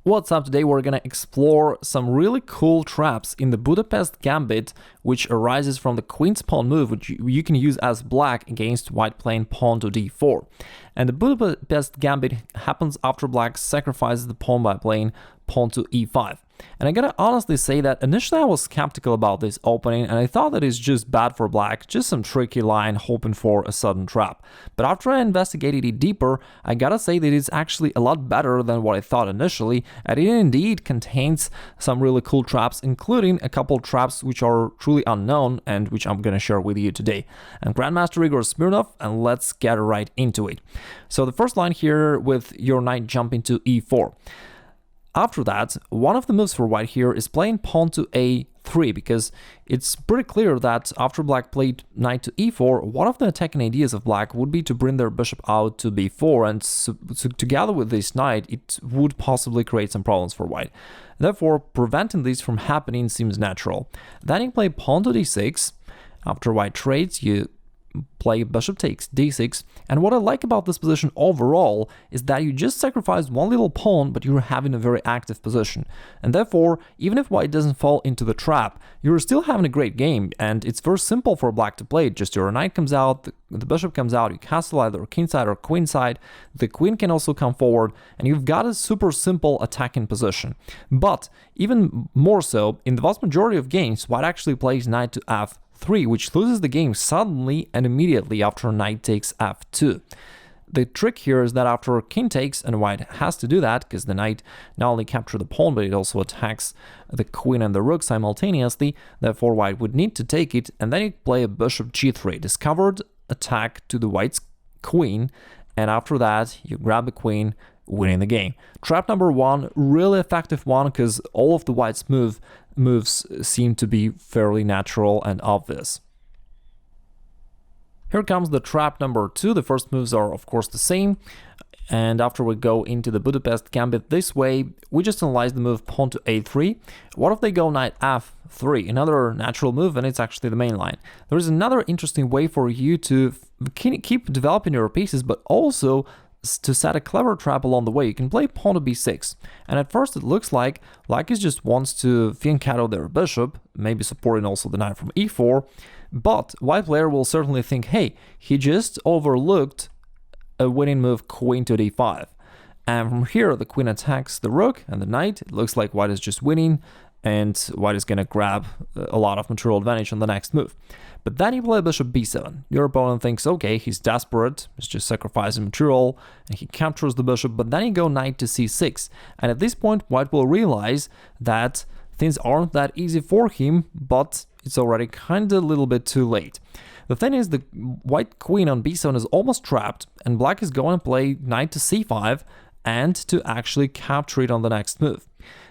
What's up? Today we're gonna explore some really cool traps in the Budapest Gambit, which arises from the queen's pawn move, which you can use as black against white playing pawn to d4. And the Budapest Gambit happens after black sacrifices the pawn by playing pawn to e5. And I gotta honestly say that initially I was skeptical about this opening and I thought that it's just bad for black, just some tricky line hoping for a sudden trap. But after I investigated it deeper, I gotta say that it's actually a lot better than what I thought initially, and it indeed contains some really cool traps, including a couple traps which are truly unknown and which I'm gonna share with you today. I'm Grandmaster Igor Smirnov, and let's get right into it. So the first line here with your knight jumping to e4. After that, one of the moves for white here is playing pawn to a3, because it's pretty clear that after black played knight to e4, one of the attacking ideas of black would be to bring their bishop out to b4, and so together with this knight, it would possibly create some problems for white. Therefore, preventing this from happening seems natural. Then you play pawn to d6. After white trades, you play bishop takes d6, and what I like about this position overall is that you just sacrifice one little pawn, but you're having a very active position, and therefore even if white doesn't fall into the trap, you're still having a great game, and it's very simple for black to play. Just your knight comes out, the bishop comes out, you castle either kingside or queenside, the queen can also come forward, and you've got a super simple attacking position. But even more so, in the vast majority of games, white actually plays knight to f3, which loses the game suddenly and immediately after knight takes f2. The trick here is that after king takes, and white has to do that because the knight not only captures the pawn, but it also attacks the queen and the rook simultaneously, therefore white would need to take it, and then you play a bishop g3, discovered attack to the white's queen, and after that you grab the queen, winning the game. Trap number one, really effective one, because all of the white's moves seem to be fairly natural and obvious. Here comes the trap number two. The first moves are of course the same, and after we go into the Budapest Gambit this way, we just analyze the move pawn to a3. What if they go knight f3? Another natural move, and it's actually the main line. There is another interesting way for you to keep developing your pieces, but also to set a clever trap along the way. You can play pawn to b6, and at first it looks like black just wants to fianchetto their bishop, maybe supporting also the knight from e4, but white player will certainly think, hey, he just overlooked a winning move queen to d5, and from here the queen attacks the rook and the knight. It looks like white is just winning, and white is gonna grab a lot of material advantage on the next move. But then you play bishop b7. Your opponent thinks, okay, he's desperate, he's just sacrificing material, and he captures the bishop, but then you go knight to c6. And at this point, white will realize that things aren't that easy for him, but it's already kinda a little bit too late. The thing is, the white queen on b7 is almost trapped, and black is going to play knight to c5, and to actually capture it on the next move.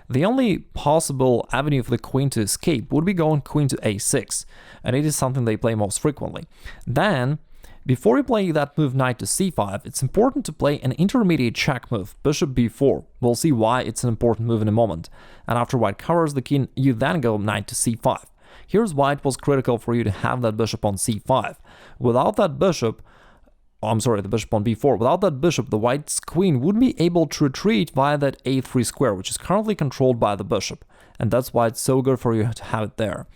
The only possible avenue for the queen to escape would be going queen to a6, and it is something they play most frequently. Then, before you play that move knight to c5, it's important to play an intermediate check move, bishop b4. We'll see why it's an important move in a moment. And after white covers the king, you then go knight to c5. Here's why it was critical for you to have that bishop on c5. Without that bishop, the bishop on b4. Without that bishop, the white's queen wouldn't be able to retreat via that a3 square, which is currently controlled by the bishop, and that's why it's so good for you to have it there.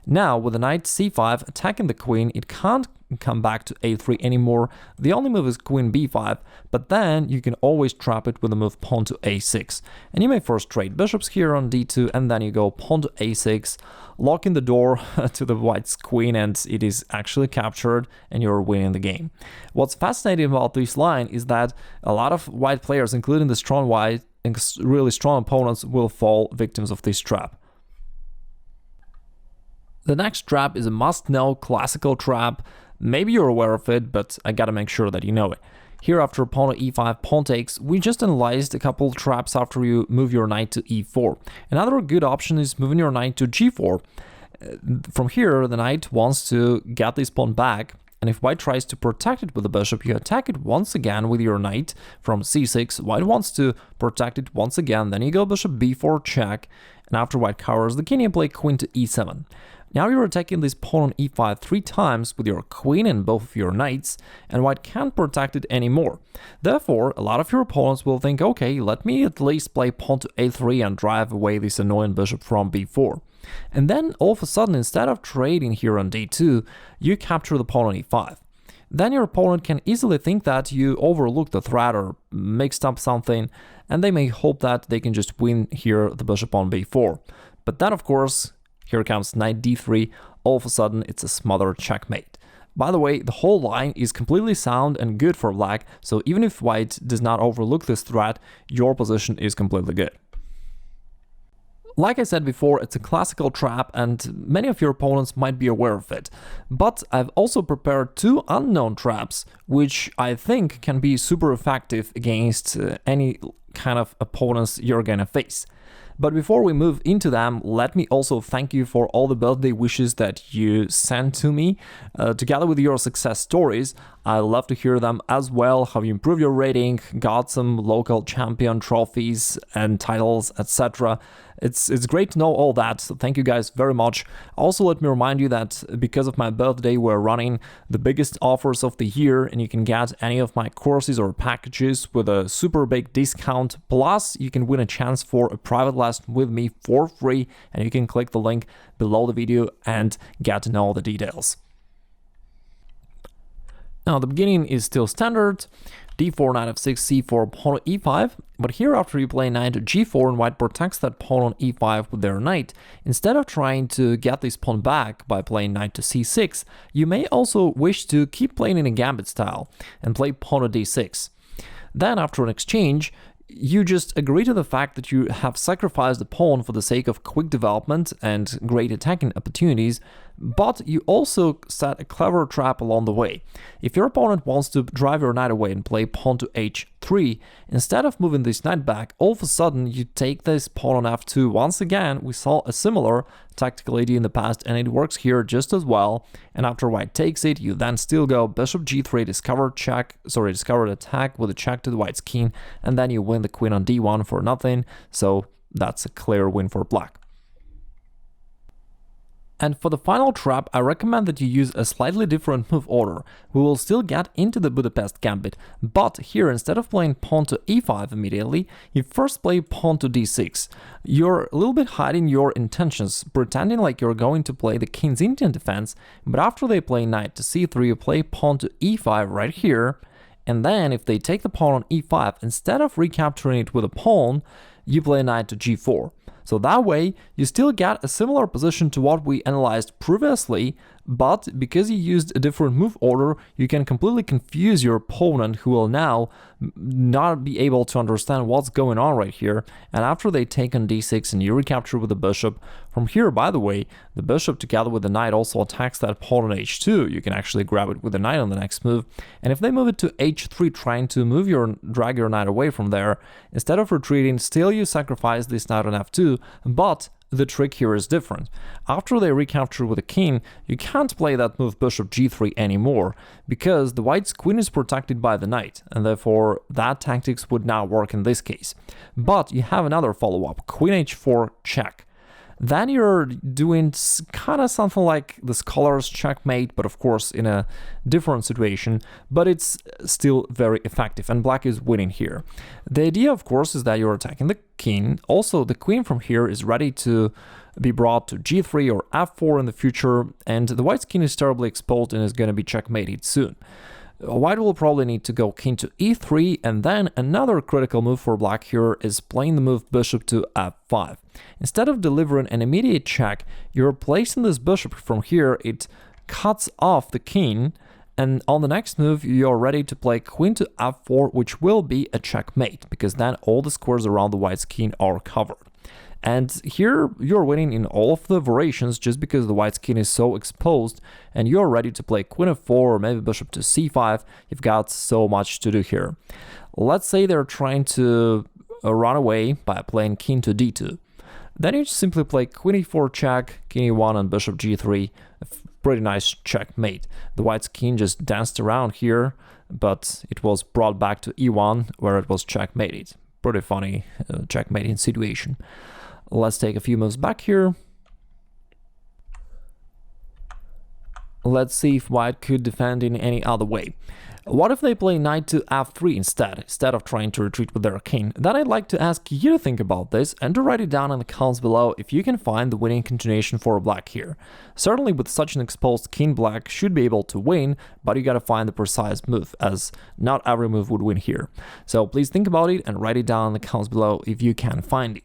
Now, with the knight c5 attacking the queen, it can't come back to a3 anymore. The only move is queen b5, but then you can always trap it with the move pawn to a6. And you may first trade bishops here on d2, and then you go pawn to a6, locking the door to the white's queen, and it is actually captured, and you're winning the game. What's fascinating about this line is that a lot of white players, including the strong white and really strong opponents, will fall victims of this trap. The next trap is a must-know classical trap. Maybe you're aware of it, but I gotta make sure that you know it. Here, after pawn to e5, pawn takes, we just analyzed a couple traps after you move your knight to e4. Another good option is moving your knight to g4. From here, the knight wants to get this pawn back, and if white tries to protect it with the bishop, you attack it once again with your knight from c6. White wants to protect it once again, then you go bishop b4 check, and after white covers the king, you play queen to e7. Now you're attacking this pawn on e5 3 times with your queen and both of your knights, and white can't protect it anymore. Therefore, a lot of your opponents will think, okay, let me at least play pawn to a3 and drive away this annoying bishop from b4. And then all of a sudden, instead of trading here on d2, you capture the pawn on e5. Then your opponent can easily think that you overlooked the threat or mixed up something, and they may hope that they can just win here the bishop on b4. But then, of course, here comes knight d3, all of a sudden it's a smothered checkmate. By the way, the whole line is completely sound and good for black, so even if white does not overlook this threat, your position is completely good. Like I said before, it's a classical trap and many of your opponents might be aware of it. But I've also prepared 2 unknown traps, which I think can be super effective against any kind of opponents you're gonna face. But before we move into them, let me also thank you for all the birthday wishes that you sent to me. Together with your success stories, I love to hear them as well, how you improve your rating, got some local champion trophies and titles, etc. It's great to know all that, so thank you guys very much. Also, let me remind you that because of my birthday, we're running the biggest offers of the year, and you can get any of my courses or packages with a super big discount. Plus, you can win a chance for a private lesson with me for free, and you can click the link below the video and get to know all the details. Now, the beginning is still standard. d4, knight f6, c4, pawn to e5, but here after you play knight to g4 and white protects that pawn on e5 with their knight, instead of trying to get this pawn back by playing knight to c6, you may also wish to keep playing in a gambit style and play pawn to d6. Then after an exchange, you just agree to the fact that you have sacrificed the pawn for the sake of quick development and great attacking opportunities, but you also set a clever trap along the way. If your opponent wants to drive your knight away and play pawn to h3, instead of moving this knight back, all of a sudden you take this pawn on f2. Once again, we saw a similar tactical idea in the past, and it works here just as well. And after white takes it, you then still go bishop g3, discovered attack with a check to the white's king, and then you win the queen on d1 for nothing. So that's a clear win for black. And for the final trap, I recommend that you use a slightly different move order. We will still get into the Budapest Gambit, but here instead of playing pawn to e5 immediately, you first play pawn to d6. You're a little bit hiding your intentions, pretending like you're going to play the king's Indian defense, but after they play knight to c3, you play pawn to e5 right here, and then if they take the pawn on e5, instead of recapturing it with a pawn, you play knight to g4. So that way, you still get a similar position to what we analyzed previously, but because you used a different move order, you can completely confuse your opponent, who will now not be able to understand what's going on right here. And after they take on d6 and you recapture with the bishop, from here, by the way, the bishop together with the knight also attacks that pawn on h2. You can actually grab it with the knight on the next move. And if they move it to h3, trying to drag your knight away from there, instead of retreating, still you sacrifice this knight on f2, but the trick here is different. After they recapture with a king, you can't play that move bishop g3 anymore, because the white's queen is protected by the knight, and therefore that tactics would not work in this case. But you have another follow-up, queen h4 check. Then you're doing kind of something like the scholar's checkmate, but of course in a different situation, but it's still very effective, and black is winning here. The idea, of course, is that you're attacking the king. Also, the queen from here is ready to be brought to g3 or f4 in the future, and the white's king is terribly exposed and is going to be checkmated soon. White will probably need to go king to e3, and then another critical move for black here is playing the move bishop to f5. Instead of delivering an immediate check, you're placing this bishop from here, it cuts off the king, and on the next move you're ready to play queen to f4, which will be a checkmate, because then all the squares around the white's king are covered. And here you're winning in all of the variations just because the white's king is so exposed, and you're ready to play queen f4 or maybe bishop to c5. You've got so much to do here. Let's say they're trying to run away by playing king to d2. Then you just simply play queen e4 check, king e1 and bishop g3. A pretty nice checkmate. The white's king just danced around here, but it was brought back to e1 where it was checkmated. Pretty funny checkmating situation. Let's take a few moves back here. Let's see if white could defend in any other way. What if they play knight to f3 instead of trying to retreat with their king? Then I'd like to ask you to think about this and to write it down in the comments below if you can find the winning continuation for black here. Certainly with such an exposed king, black should be able to win, but you gotta find the precise move, as not every move would win here. So please think about it and write it down in the comments below if you can find it.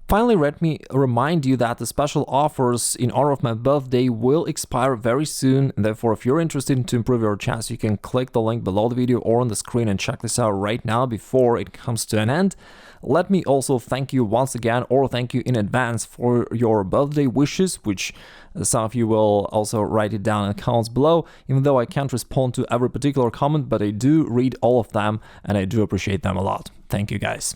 Finally, let me remind you that the special offers in honor of my birthday will expire very soon, and therefore if you're interested to improve your chance, you can click the link below the video or on the screen and check this out right now before it comes to an end. Let me also thank you once again, or thank you in advance for your birthday wishes, which some of you will also write it down in the comments below, even though I can't respond to every particular comment, but I do read all of them and I do appreciate them a lot. Thank you guys.